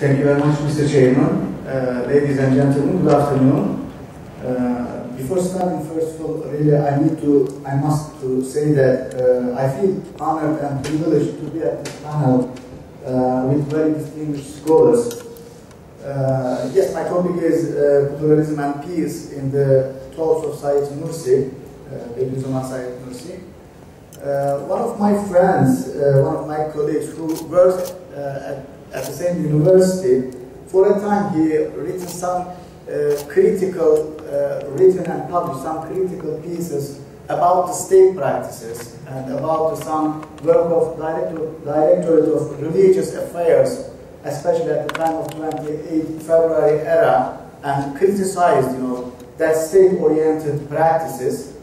Thank you very much, Mr. Chairman. Ladies and gentlemen, good afternoon. Before starting, first of all, really I must say that I feel honored and privileged to be at this panel with very distinguished scholars. Yes, my topic is pluralism and peace in the thoughts of Said Nursi, Nursi. One of my friends, one of my colleagues who works at the same university, for a time he written some written and published some critical pieces about the state practices and about some work of Directorate of Religious Affairs, especially at the time of 28 February era, and criticized, that state-oriented practices.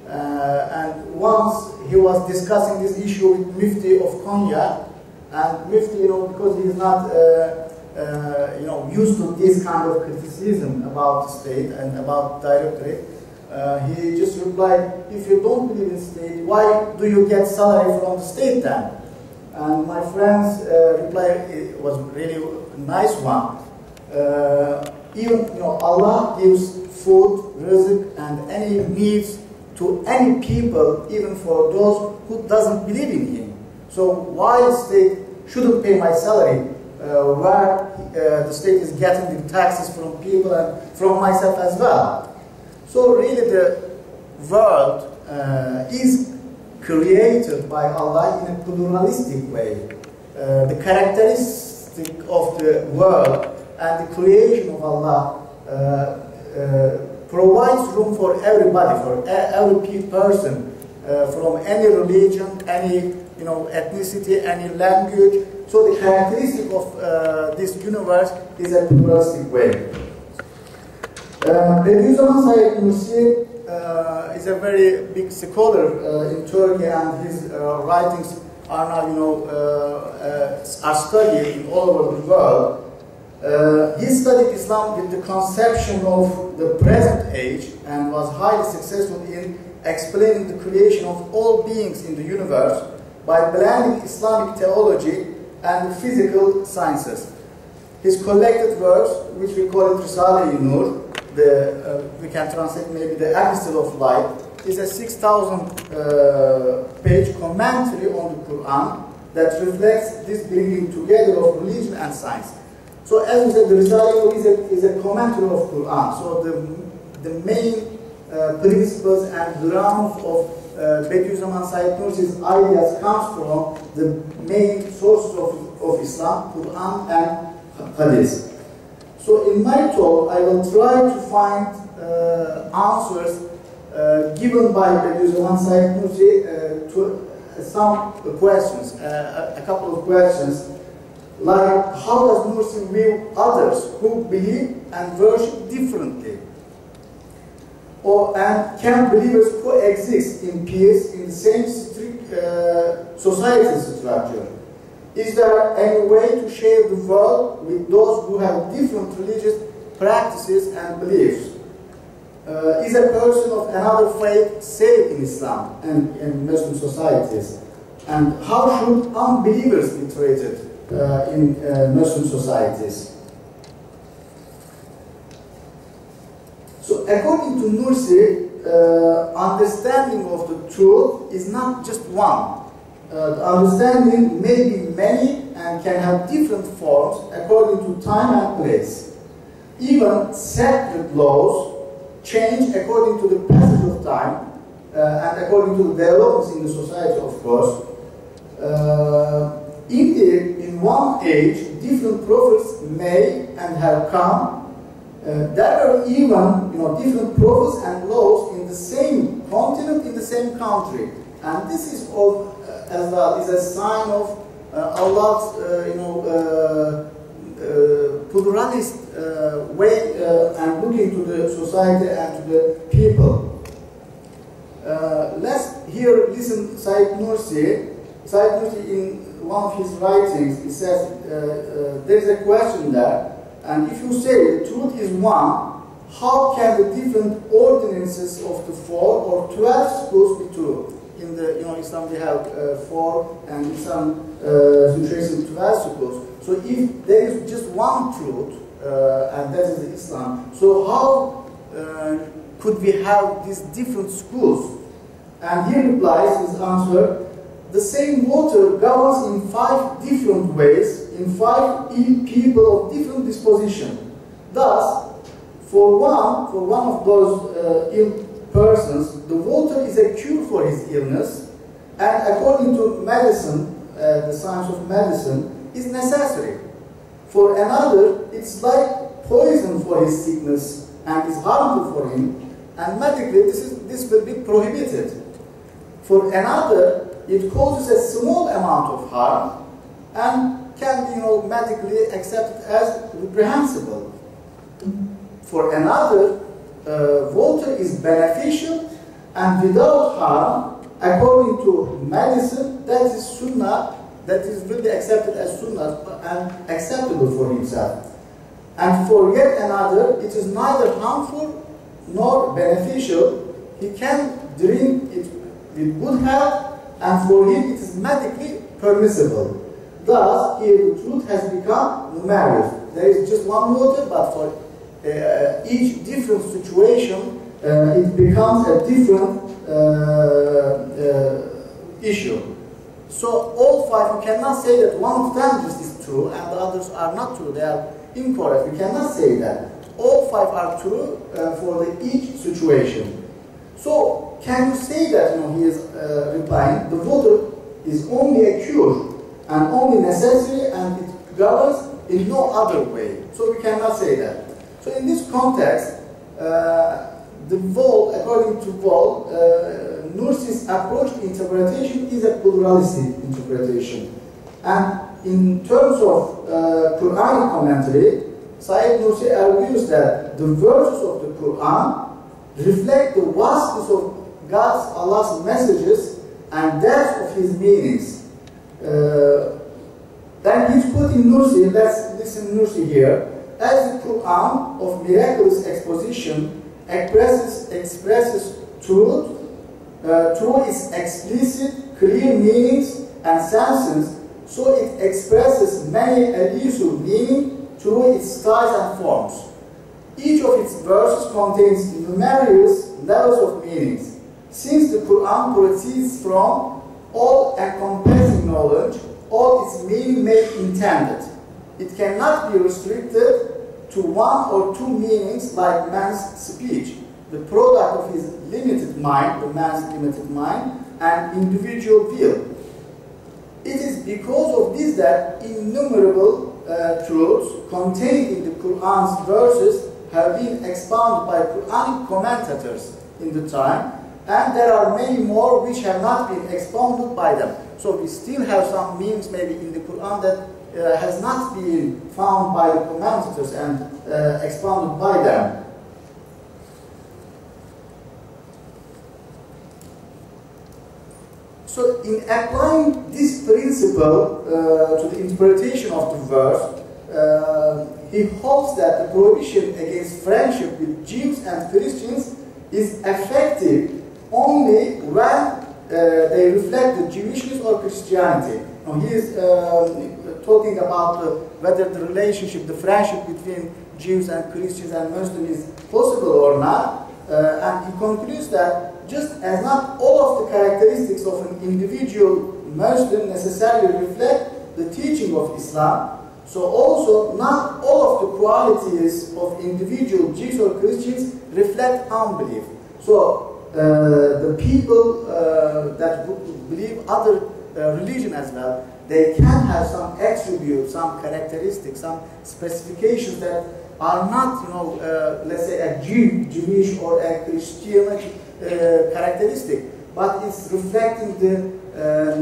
And once he was discussing this issue with Mufti of Konya, and Mufti, because he is not, used to this kind of criticism about the state and about directorate, he just replied, if you don't believe in state, why do you get salary from the state then? And my friend's reply was really a nice one. Even, Allah gives food, rizq, and any needs to any people, even for those who doesn't believe in Him. So why the state shouldn't pay my salary, where the state is getting the taxes from people and from myself as well? So really the world is created by Allah in a pluralistic way. The characteristic of the world and the creation of Allah provides room for everybody, for every person, from any religion, any ethnicity, any language. So the characteristic of this universe is a pluralistic way. Said Nursi is a very big scholar in Turkey, and his writings are now, are studied all over the world. He studied Islam with the conception of the present age and was highly successful in explaining the creation of all beings in the universe by blending Islamic theology and the physical sciences. His collected works, which we call it Risale-i Nur, we can translate maybe the Epistle of Light, is a 6,000-page commentary on the Quran that reflects this bringing together of religion and science. So as we said, the Risale-i Nur is a commentary of Quran. So the main principles and grounds of Bediüzzaman Said Nursi's ideas comes from the main sources of Islam, Quran and Hadith. So in my talk, I will try to find answers given by Bediüzzaman Said Nursi to some questions, a couple of questions, like how does Nursi view others who believe and worship differently? And can believers coexist in peace in the same strict societal structure? Is there any way to share the world with those who have different religious practices and beliefs? Is a person of another faith safe in Islam and in Muslim societies? And how should unbelievers be treated in Muslim societies? So according to Nursi, understanding of the truth is not just one. The understanding may be many and can have different forms according to time and place. Even sacred laws change according to the passage of time and according to the developments in the society, of course. Indeed, in one age, different prophets may and have come. There are even different prophets and laws in the same continent, in the same country. And this is all as well is a sign of Allah's pluralist way and looking to the society and to the people. Let's listen Said Nursi. Said Nursi, in one of his writings, he says there is a question there, and if you say the truth is one, how can the different ordinances of the 4 or 12 schools be true? In the Islam we have 4 and in some situations 12 schools. So if there is just one truth, and that is Islam, so how could we have these different schools? And he replies his answer, the same water governs in 5 different ways, in 5 ill people of different disposition. Thus, for one of those ill persons, the water is a cure for his illness, and according to medicine, the science of medicine, is necessary. For another, it's like poison for his sickness and is harmful for him, and medically this will be prohibited. For another, it causes a small amount of harm and can be medically accepted as reprehensible. For another, water is beneficial and without harm, according to medicine, that is sunnah, that is really accepted as sunnah and acceptable for himself. And for yet another, it is neither harmful nor beneficial. He can drink it with good health, and for him it is medically permissible. Thus, here the truth has become numerous. There is just one water, but for each different situation, it becomes a different issue. So all 5, you cannot say that one of them is true and the others are not true. They are incorrect. You cannot say that. All 5 are true for each situation. So can you say that, he is replying, the water is only a cure and only necessary and it governs in no other way. So we cannot say that. So in this context, according to Wall, Nursi's approach to interpretation is a pluralistic interpretation. And in terms of Quranic commentary, Sayyid Nursi argues that the verses of the Quran reflect the vastness of Allah's messages and depth of his meanings. Then he's put in Nursi, let's listen Nursi here, as the Quran of miraculous exposition expresses truth through its explicit, clear meanings and senses, so it expresses many elusive meaning through its styles and forms. Each of its verses contains numerous levels of meanings. Since the Quran proceeds from all-encompassing knowledge, all its meaning may be intended. It cannot be restricted to 1 or 2 meanings like man's speech, the product of his limited mind, the man's limited mind, and individual will. It is because of this that innumerable truths contained in the Quran's verses have been expounded by Quranic commentators in the time, and there are many more which have not been expounded by them. So we still have some meanings maybe in the Quran that has not been found by the commentators and expounded by them. So in applying this principle to the interpretation of the verse, he holds that the prohibition against friendship with Jews and Christians is effective only when they reflect the Jewishness or Christianity. Now he is talking about whether the relationship, the friendship between Jews and Christians and Muslims is possible or not, and he concludes that just as not all of the characteristics of an individual Muslim necessarily reflect the teaching of Islam, so also not all of the qualities of individual Jews or Christians reflect unbelief. So the people that believe other religion as well, they can have some attributes, some characteristics, some specifications that are not, let's say a Jewish or a Christian characteristic, but it's reflecting the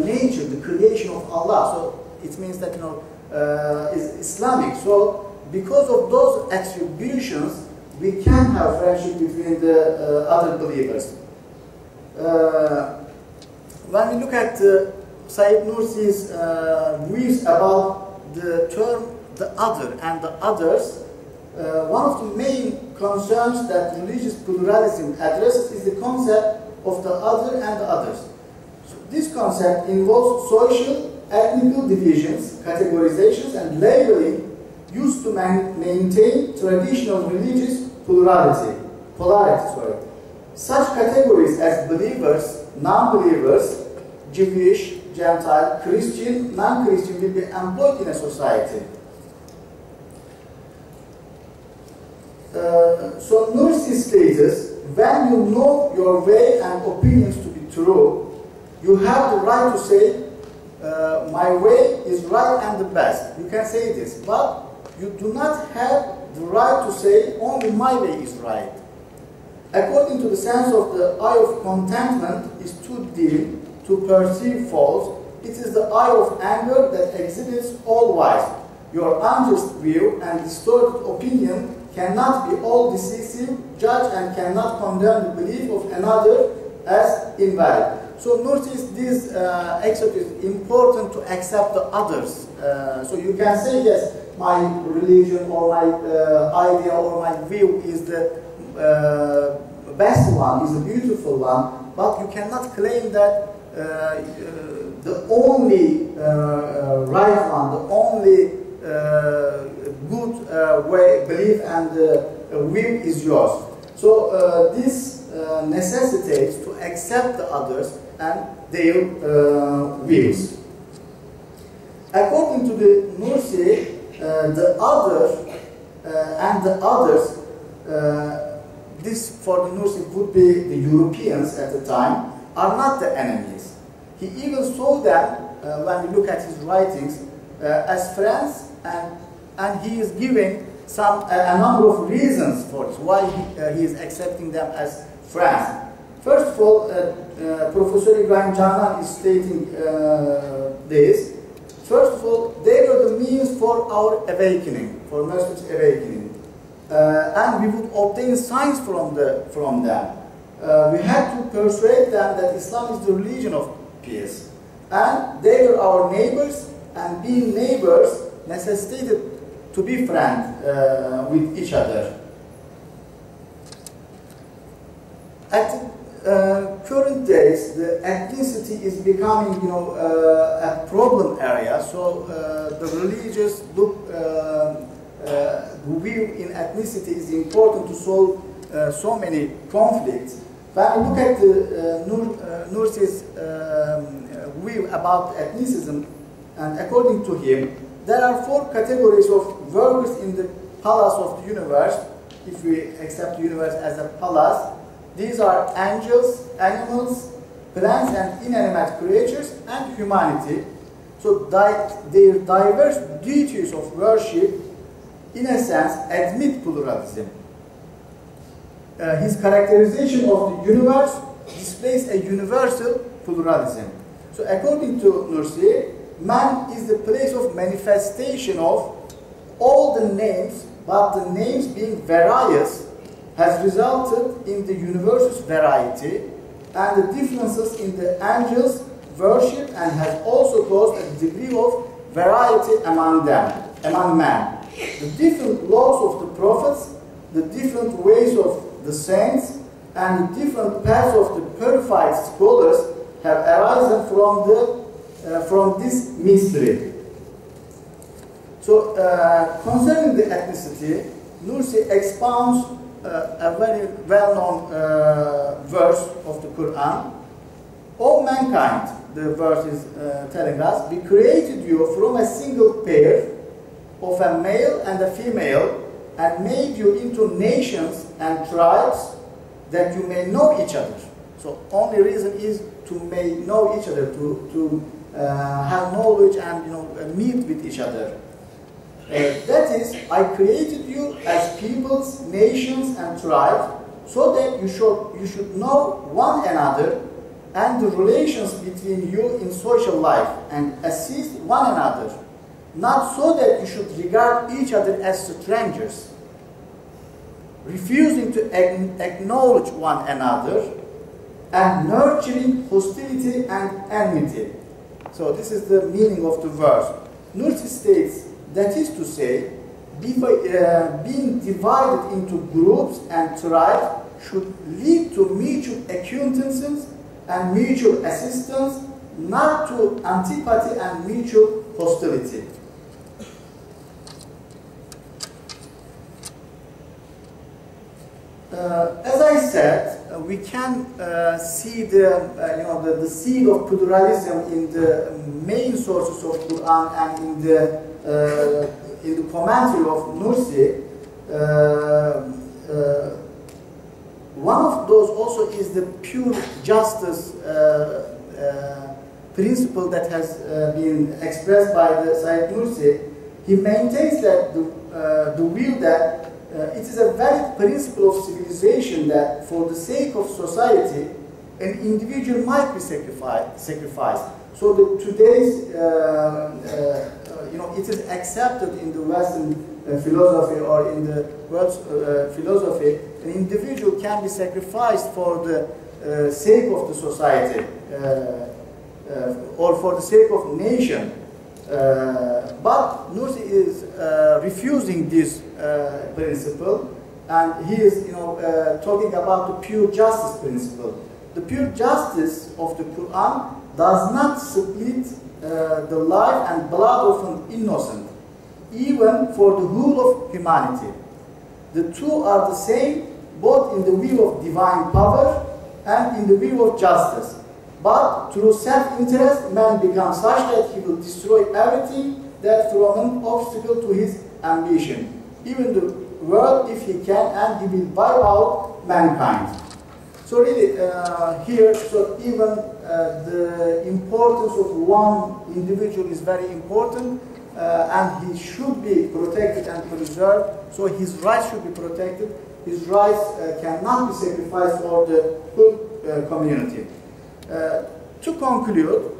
nature, the creation of Allah. So it means that is Islamic. So because of those attributions, we can have friendship between the other believers. When we look at Sayyid Nursi's views about the term the other and the others, one of the main concerns that religious pluralism addresses is the concept of the other and the others. So this concept involves social, ethnical divisions, categorizations, and labeling used to maintain traditional religious polarity. Such categories as believers, non-believers, Jewish, Gentile, Christian, non-Christian will be employed in a society. So Nursi states, when you know your way and opinions to be true, you have the right to say, my way is right and the best. You can say this, but you do not have the right to say only my way is right. According to the sense of the eye of contentment is too dim to perceive faults, it is the eye of anger that exhibits all vice. Your unjust view and distorted opinion cannot be all decisive, judge, and cannot condemn the belief of another as invalid. So notice this excerpt is important to accept the others. So you can say, yes, my religion or my idea or my view is the best one, is the beautiful one, but you cannot claim that the only right one, the only good way, belief and view is yours. So this necessitates to accept the others and their views. According to the Nursi, the other and the others, this for the Nursi would be the Europeans at the time, are not the enemies. He even saw them, when we look at his writings, as friends, and he is giving a number of reasons for this, why he is accepting them as friends. First of all, Professor Ibrahim Canan is stating this. First of all, they were the means for our awakening, for Muslims' awakening. And we would obtain signs from them. We had to persuade them that Islam is the religion of peace. And they were our neighbors, and being neighbors necessitated to be friends with each other. At current days, the ethnicity is becoming, a problem area. So the religious view in ethnicity is important to solve so many conflicts. When we look at the Nursi's view about ethnicism, and according to him, there are 4 categories of workers in the palace of the universe, if we accept the universe as a palace. These are angels, animals, plants and inanimate creatures, and humanity. So their diverse duties of worship, in a sense, admit pluralism. His characterization of the universe displays a universal pluralism. So according to Nursi, man is the place of manifestation of all the names, but the names being various has resulted in the universe's variety and the differences in the angels' worship, and has also caused a degree of variety among men. The different laws of the prophets, the different ways of the saints, and the different paths of the purified scholars have arisen from this mystery. So, concerning the ethnicity, Nursi expounds a very well-known verse of the Quran. O mankind, the verse is telling us, we created you from a single pair of a male and a female, and made you into nations and tribes that you may know each other. So only reason is to may know each other, to have knowledge and meet with each other. That is, I created you as peoples, nations, and tribes, so that you should know one another and the relations between you in social life, and assist one another, not so that you should regard each other as strangers, refusing to acknowledge one another, and nurturing hostility and enmity. So this is the meaning of the verse. Nursi states, that is to say, being divided into groups and tribes should lead to mutual acquaintances and mutual assistance not to antipathy and mutual hostility. As I said, we can see the seed of pluralism in the main sources of Quran and in the commentary of Nursi. One of those also is the pure justice principle that has been expressed by the Sayyid Nursi. He maintains that the view that it is a valid principle of civilization that for the sake of society, an individual might be sacrificed. So today's, it is accepted in the Western philosophy or in the world's philosophy, an individual can be sacrificed for the sake of the society or for the sake of nation. But Nursi is refusing this principle, and he is, talking about the pure justice principle. The pure justice of the Quran does not split the life and blood of an innocent, even for the whole of humanity. The two are the same, both in the view of divine power and in the view of justice. But through self-interest, man becomes such that he will destroy everything that throws an obstacle to his ambition, even the world if he can, and he will wipe out mankind. So really, here, so even the importance of one individual is very important, and he should be protected and preserved, so his rights should be protected. His rights cannot be sacrificed for the whole community. To conclude,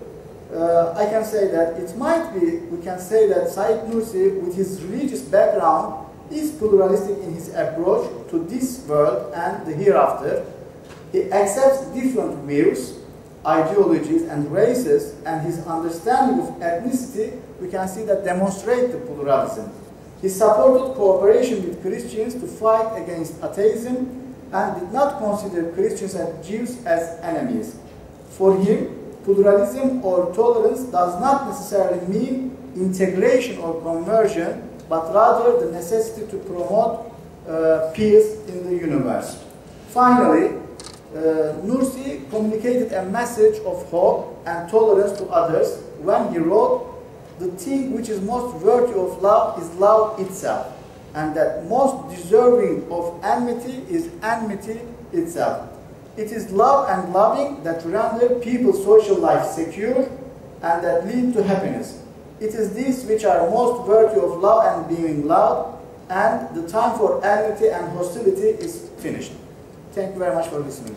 I can say that it might be, we can say that Sayyid Nursi, with his religious background, is pluralistic in his approach to this world and the hereafter. He accepts different views, ideologies, and races, and his understanding of ethnicity, we can see that demonstrate the pluralism. He supported cooperation with Christians to fight against atheism and did not consider Christians and Jews as enemies. For him, pluralism or tolerance does not necessarily mean integration or conversion, but rather the necessity to promote peace in the universe. Finally, Nursi communicated a message of hope and tolerance to others when he wrote, "The thing which is most worthy of love is love itself, and that most deserving of enmity is enmity itself. It is love and loving that render people's social life secure and that lead to happiness. It is these which are most worthy of love and being loved, and the time for enmity and hostility is finished." Thank you very much for listening.